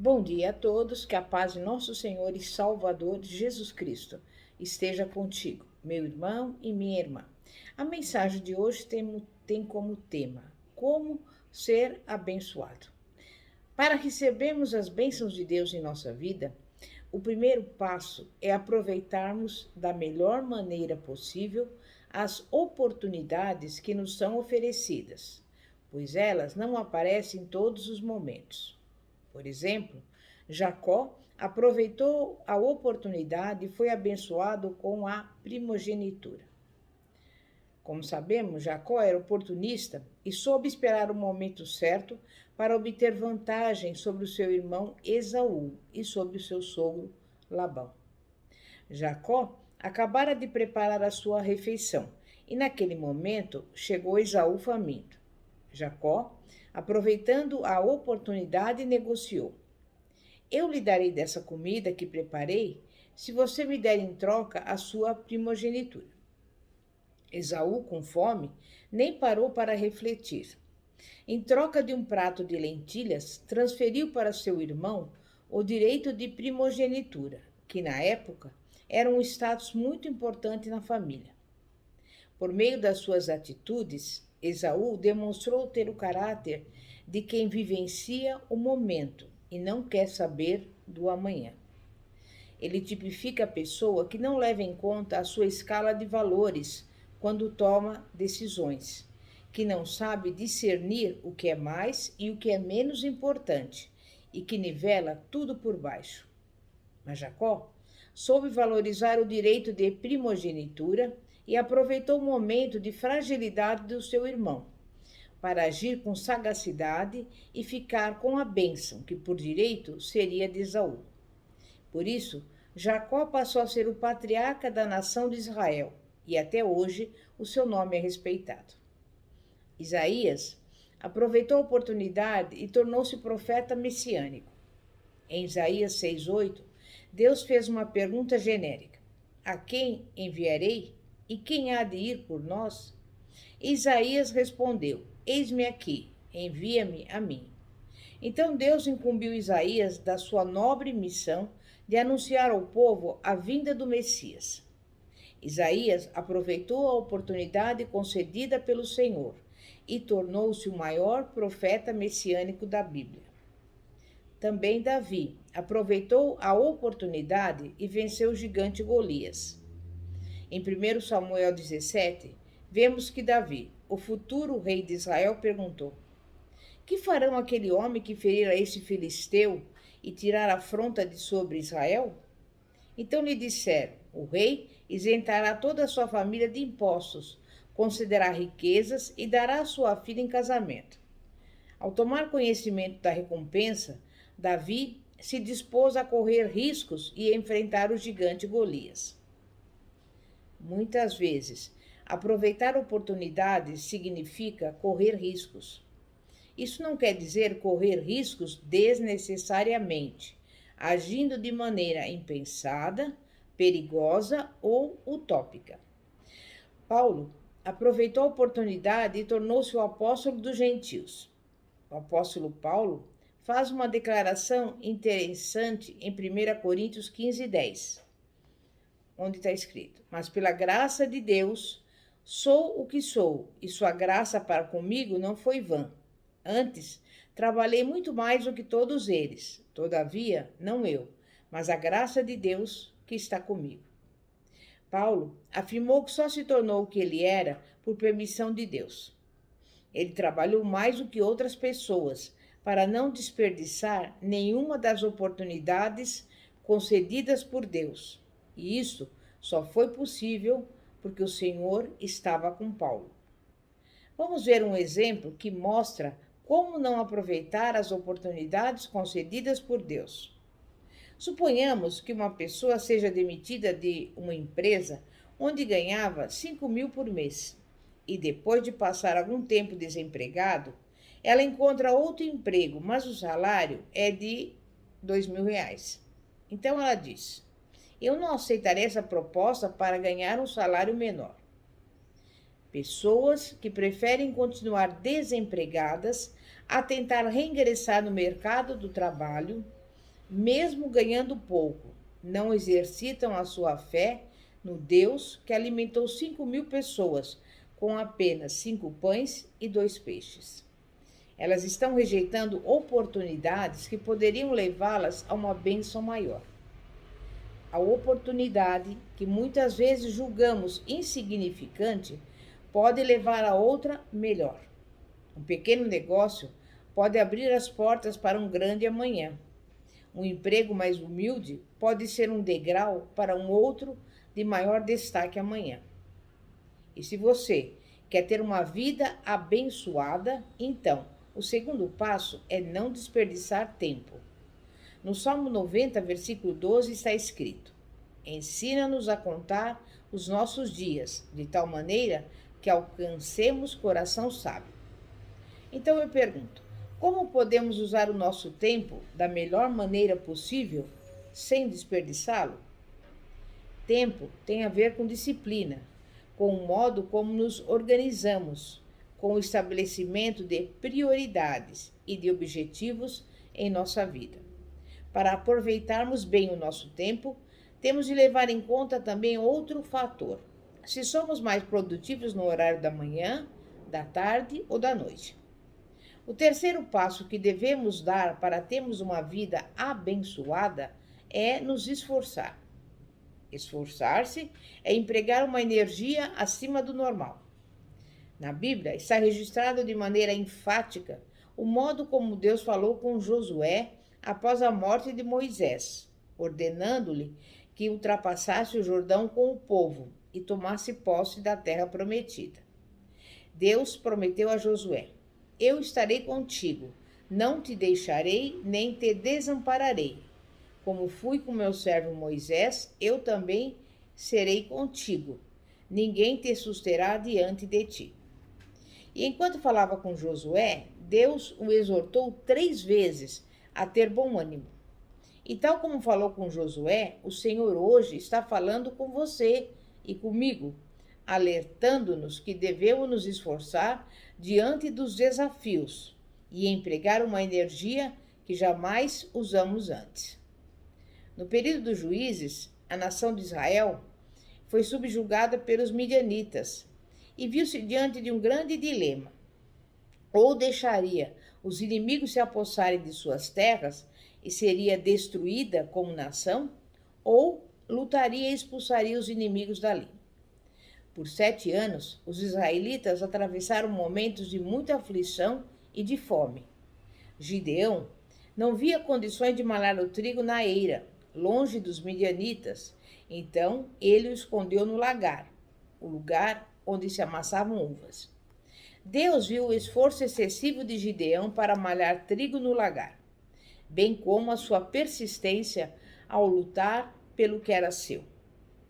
Bom dia a todos, que a paz de nosso Senhor e Salvador Jesus Cristo esteja contigo, meu irmão e minha irmã. A mensagem de hoje tem como tema: como ser abençoado. Para recebermos as bênçãos de Deus em nossa vida, o primeiro passo é aproveitarmos da melhor maneira possível as oportunidades que nos são oferecidas, pois elas não aparecem em todos os momentos. Por exemplo, Jacó aproveitou a oportunidade e foi abençoado com a primogenitura. Como sabemos, Jacó era oportunista e soube esperar o momento certo para obter vantagem sobre o seu irmão Esaú e sobre o seu sogro Labão. Jacó acabara de preparar a sua refeição e, naquele momento, chegou Esaú faminto. Jacó, aproveitando a oportunidade, negociou: Eu lhe darei dessa comida que preparei, se você me der em troca a sua primogenitura. Esaú, com fome, nem parou para refletir. Em troca de um prato de lentilhas, transferiu para seu irmão o direito de primogenitura, que na época era um status muito importante na família. Por meio das suas atitudes, Esaú demonstrou ter o caráter de quem vivencia o momento e não quer saber do amanhã. Ele tipifica a pessoa que não leva em conta a sua escala de valores quando toma decisões, que não sabe discernir o que é mais e o que é menos importante e que nivela tudo por baixo. Mas Jacó soube valorizar o direito de primogenitura e aproveitou o momento de fragilidade do seu irmão para agir com sagacidade e ficar com a bênção que por direito seria de Esaú. Por isso, Jacó passou a ser o patriarca da nação de Israel e até hoje o seu nome é respeitado. Isaías aproveitou a oportunidade e tornou-se profeta messiânico. Em Isaías 6:8, Deus fez uma pergunta genérica: A quem enviarei? E quem há de ir por nós? Isaías respondeu: Eis-me aqui, envia-me a mim. Então Deus incumbiu Isaías da sua nobre missão de anunciar ao povo a vinda do Messias. Isaías aproveitou a oportunidade concedida pelo Senhor e tornou-se o maior profeta messiânico da Bíblia. Também Davi aproveitou a oportunidade e venceu o gigante Golias. Em 1 Samuel 17, vemos que Davi, o futuro rei de Israel, perguntou: Que farão aquele homem que ferir a este filisteu e tirar a afronta de sobre Israel? Então lhe disseram: O rei isentará toda a sua família de impostos, concederá riquezas e dará a sua filha em casamento. Ao tomar conhecimento da recompensa, Davi se dispôs a correr riscos e enfrentar o gigante Golias. Muitas vezes, aproveitar oportunidades significa correr riscos. Isso não quer dizer correr riscos desnecessariamente, agindo de maneira impensada, perigosa ou utópica. Paulo aproveitou a oportunidade e tornou-se o apóstolo dos gentios. O apóstolo Paulo faz uma declaração interessante em 1 Coríntios 15:10, onde está escrito: Mas pela graça de Deus sou o que sou, e sua graça para comigo não foi vã. Antes, trabalhei muito mais do que todos eles. Todavia, não eu, mas a graça de Deus que está comigo. Paulo afirmou que só se tornou o que ele era por permissão de Deus. Ele trabalhou mais do que outras pessoas para não desperdiçar nenhuma das oportunidades concedidas por Deus. E isso só foi possível porque o Senhor estava com Paulo. Vamos ver um exemplo que mostra como não aproveitar as oportunidades concedidas por Deus. Suponhamos que uma pessoa seja demitida de uma empresa onde ganhava 5.000 por mês e depois de passar algum tempo desempregado, ela encontra outro emprego, mas o salário é de R$ 2.000. Então ela diz: Eu não aceitarei essa proposta para ganhar um salário menor. Pessoas que preferem continuar desempregadas a tentar reingressar no mercado do trabalho mesmo ganhando pouco, não exercitam a sua fé no Deus que alimentou 5.000 pessoas com apenas 5 pães e 2 peixes. Elas estão rejeitando oportunidades que poderiam levá-las a uma bênção maior. A oportunidade que muitas vezes julgamos insignificante pode levar a outra melhor. Um pequeno negócio pode abrir as portas para um grande amanhã. Um emprego mais humilde pode ser um degrau para um outro de maior destaque amanhã. E se você quer ter uma vida abençoada, então o segundo passo é não desperdiçar tempo. No Salmo 90, versículo 12, está escrito: Ensina-nos a contar os nossos dias, de tal maneira que alcancemos coração sábio. Então eu pergunto, como podemos usar o nosso tempo da melhor maneira possível, sem desperdiçá-lo? Tempo tem a ver com disciplina, com o modo como nos organizamos, com o estabelecimento de prioridades e de objetivos em nossa vida. Para aproveitarmos bem o nosso tempo, temos de levar em conta também outro fator: se somos mais produtivos no horário da manhã, da tarde ou da noite. O terceiro passo que devemos dar para termos uma vida abençoada é nos esforçar. Esforçar-se é empregar uma energia acima do normal. Na Bíblia está registrado de maneira enfática o modo como Deus falou com Josué após a morte de Moisés, ordenando-lhe que ultrapassasse o Jordão com o povo e tomasse posse da terra prometida. Deus prometeu a Josué: Eu estarei contigo, não te deixarei nem te desampararei. Como fui com meu servo Moisés, eu também serei contigo. Ninguém te susterá diante de ti. E enquanto falava com Josué, Deus o exortou 3 vezes a ter bom ânimo. E tal como falou com Josué, o Senhor hoje está falando com você e comigo, alertando-nos que devemos nos esforçar diante dos desafios e empregar uma energia que jamais usamos antes. No período dos juízes, a nação de Israel foi subjugada pelos midianitas e viu-se diante de um grande dilema. Ou deixaria os inimigos se apossarem de suas terras e seria destruída como nação, ou lutaria e expulsaria os inimigos dali. Por 7 anos, os israelitas atravessaram momentos de muita aflição e de fome. Gideão não via condições de malhar o trigo na eira, longe dos midianitas, então ele o escondeu no lagar, o lugar onde se amassavam uvas. Deus viu o esforço excessivo de Gideão para malhar trigo no lagar, bem como a sua persistência ao lutar pelo que era seu.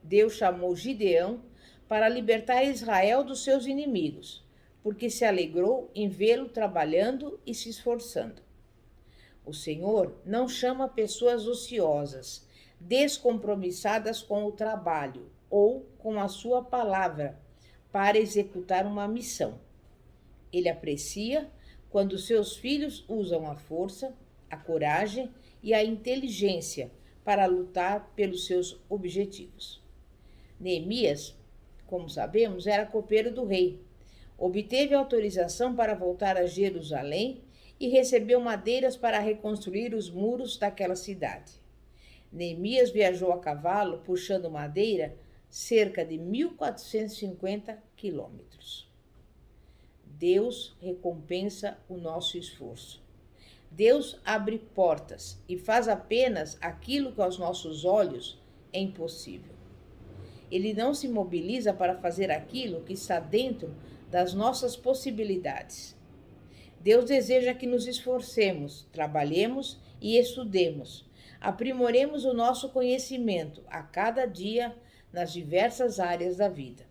Deus chamou Gideão para libertar Israel dos seus inimigos, porque se alegrou em vê-lo trabalhando e se esforçando. O Senhor não chama pessoas ociosas, descompromissadas com o trabalho ou com a sua palavra para executar uma missão. Ele aprecia quando seus filhos usam a força, a coragem e a inteligência para lutar pelos seus objetivos. Neemias, como sabemos, era copeiro do rei. Obteve autorização para voltar a Jerusalém e recebeu madeiras para reconstruir os muros daquela cidade. Neemias viajou a cavalo, puxando madeira, cerca de 1.450 quilômetros. Deus recompensa o nosso esforço. Deus abre portas e faz apenas aquilo que aos nossos olhos é impossível. Ele não se mobiliza para fazer aquilo que está dentro das nossas possibilidades. Deus deseja que nos esforcemos, trabalhemos e estudemos, aprimoremos o nosso conhecimento a cada dia nas diversas áreas da vida.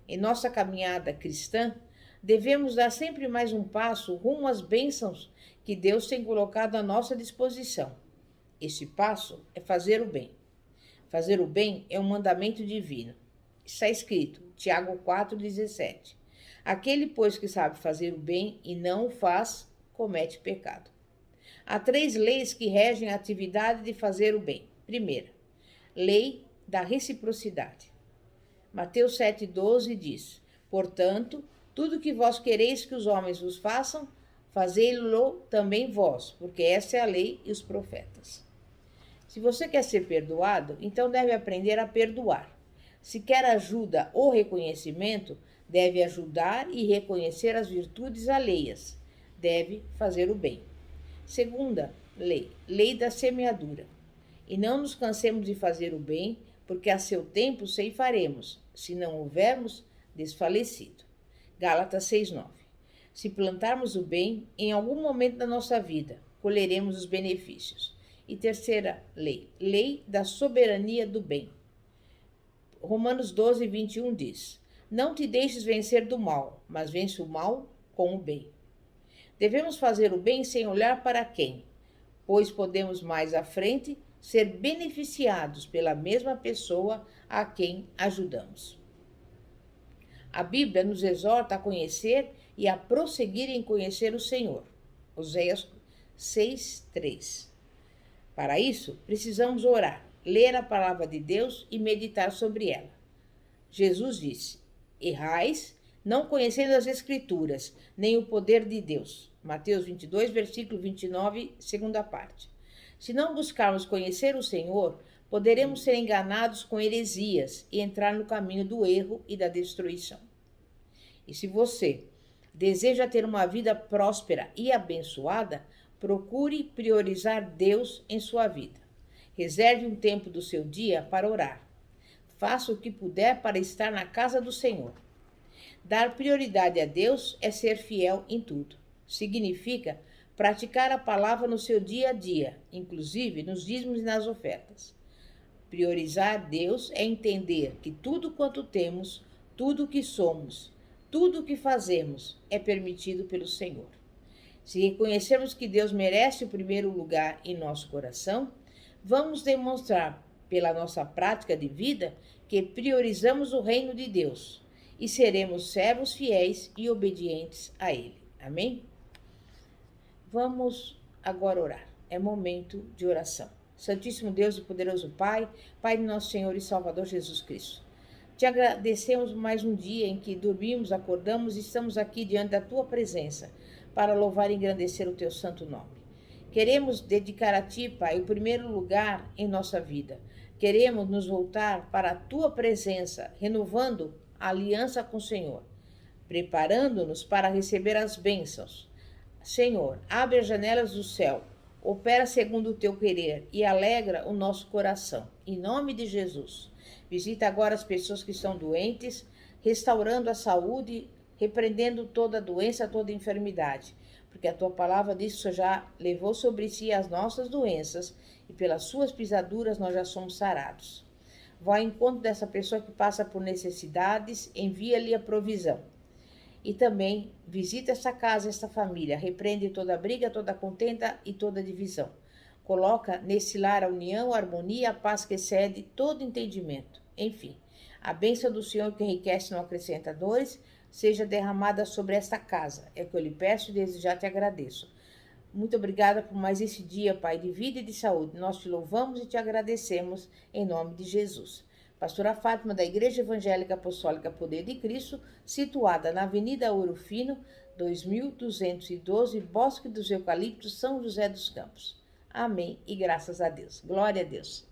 Em nossa caminhada cristã, devemos dar sempre mais um passo rumo às bênçãos que Deus tem colocado à nossa disposição. Esse passo é fazer o bem. Fazer o bem é um mandamento divino. Está escrito, Tiago 4,17. Aquele, pois, que sabe fazer o bem e não o faz, comete pecado. Há 3 leis que regem a atividade de fazer o bem. Primeira, lei da reciprocidade. Mateus 7,12 diz: Portanto, tudo que vós quereis que os homens vos façam, fazei-lo também vós, porque essa é a lei e os profetas. Se você quer ser perdoado, então deve aprender a perdoar. Se quer ajuda ou reconhecimento, deve ajudar e reconhecer as virtudes alheias. Deve fazer o bem. Segunda lei, lei da semeadura. E não nos cansemos de fazer o bem, porque a seu tempo ceifaremos, se não houvermos desfalecido. Gálatas 6,9. Se plantarmos o bem, em algum momento da nossa vida, colheremos os benefícios. E terceira lei, lei da soberania do bem. Romanos 12:21 diz: Não te deixes vencer do mal, mas vence o mal com o bem. Devemos fazer o bem sem olhar para quem, pois podemos mais à frente ser beneficiados pela mesma pessoa a quem ajudamos. A Bíblia nos exorta a conhecer e a prosseguir em conhecer o Senhor. Oséias 6:3. Para isso, precisamos orar, ler a palavra de Deus e meditar sobre ela. Jesus disse: Errais, não conhecendo as Escrituras, nem o poder de Deus. Mateus 22, versículo 29, segunda parte. Se não buscarmos conhecer o Senhor, poderemos ser enganados com heresias e entrar no caminho do erro e da destruição. E se você deseja ter uma vida próspera e abençoada, procure priorizar Deus em sua vida. Reserve um tempo do seu dia para orar. Faça o que puder para estar na casa do Senhor. Dar prioridade a Deus é ser fiel em tudo. Significa praticar a palavra no seu dia a dia, inclusive nos dízimos e nas ofertas. Priorizar Deus é entender que tudo quanto temos, tudo o que somos, tudo o que fazemos é permitido pelo Senhor. Se reconhecermos que Deus merece o primeiro lugar em nosso coração, vamos demonstrar, pela nossa prática de vida, que priorizamos o reino de Deus e seremos servos fiéis e obedientes a Ele. Amém? Vamos agora orar. É momento de oração. Santíssimo Deus e poderoso Pai, Pai de nosso Senhor e Salvador Jesus Cristo. Te agradecemos mais um dia em que dormimos, acordamos e estamos aqui diante da Tua presença para louvar e engrandecer o Teu santo nome. Queremos dedicar a Ti, Pai, o primeiro lugar em nossa vida. Queremos nos voltar para a Tua presença, renovando a aliança com o Senhor, preparando-nos para receber as bênçãos. Senhor, abre as janelas do céu, opera segundo o Teu querer e alegra o nosso coração. Em nome de Jesus. Visita agora as pessoas que estão doentes, restaurando a saúde, repreendendo toda doença, toda enfermidade. Porque a Tua palavra diz que o Senhor já levou sobre si as nossas doenças e pelas suas pisaduras nós já somos sarados. Vá ao encontro dessa pessoa que passa por necessidades, envia-lhe a provisão. E também visita essa casa, esta família, repreende toda briga, toda contenda e toda divisão. Coloca nesse lar a união, a harmonia, a paz que excede todo entendimento. Enfim, a bênção do Senhor que enriquece e não acrescenta dores, seja derramada sobre esta casa. É o que eu lhe peço e desde já te agradeço. Muito obrigada por mais esse dia, Pai, de vida e de saúde. Nós te louvamos e te agradecemos em nome de Jesus. Pastora Fátima, da Igreja Evangélica Apostólica Poder de Cristo, situada na Avenida Ouro Fino, 2212, Bosque dos Eucaliptos, São José dos Campos. Amém e graças a Deus. Glória a Deus.